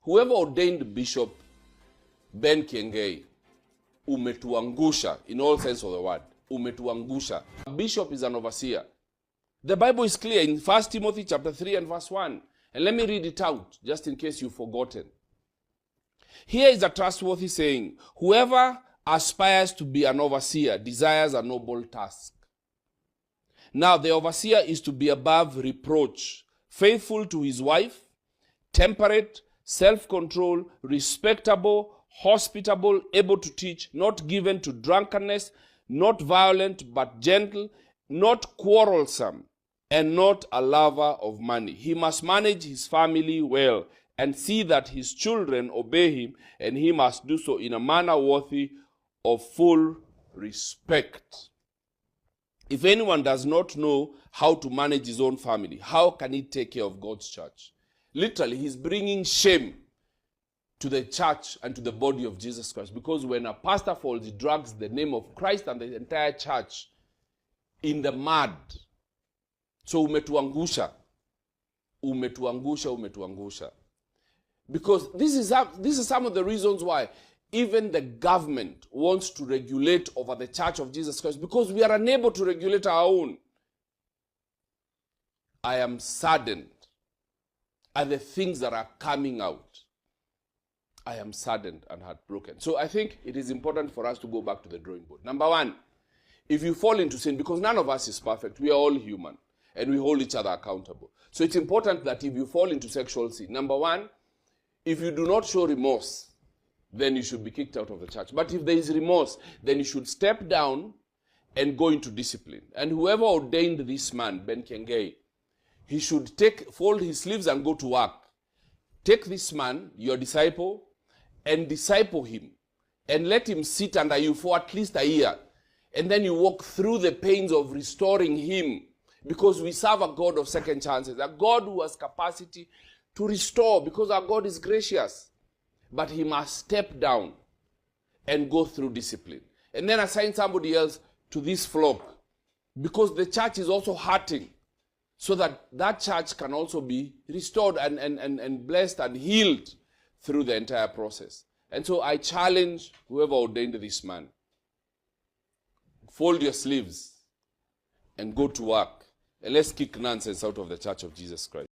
whoever ordained Bishop Ben Kiengei, umetuangusha, in all sense of the word, umetuangusha. A bishop is an overseer. The Bible is clear in 1 Timothy chapter 3 and verse 1. And let me read it out, just in case you've forgotten. Here is a trustworthy saying, whoever aspires to be an overseer desires a noble task. Now the overseer is to be above reproach, faithful to his wife, temperate, self-control, respectable, hospitable, able to teach, not given to drunkenness, not violent but gentle, not quarrelsome, and not a lover of money. He must manage his family well and see that his children obey him, and he must do so in a manner worthy of full respect. If anyone does not know how to manage his own family, how can he take care of God's church? Literally, he's bringing shame to the church and to the body of Jesus Christ. Because when a pastor falls, he drags the name of Christ and the entire church in the mud. So umetuangusha. Because this is some of the reasons why even the government wants to regulate over the Church of Jesus Christ, because we are unable to regulate our own. I am saddened at the things that are coming out. I am saddened and heartbroken. So I think it is important for us to go back to the drawing board. Number one, if you fall into sin, because none of us is perfect, we are all human, and we hold each other accountable. So it's important that if you fall into sexual sin, number one, if you do not show remorse, then you should be kicked out of the church. But if there is remorse, then you should step down and go into discipline. And whoever ordained this man, Ben Kiengei, he should fold his sleeves and go to work. Take this man, your disciple, and disciple him. And let him sit under you for at least a year. And then you walk through the pains of restoring him. Because we serve a God of second chances. A God who has capacity to restore, because our God is gracious. But he must step down and go through discipline. And then assign somebody else to this flock. Because the church is also hurting. So that that church can also be restored and blessed and healed through the entire process. And so I challenge whoever ordained this man. Fold your sleeves and go to work. And let's kick nonsense out of the Church of Jesus Christ.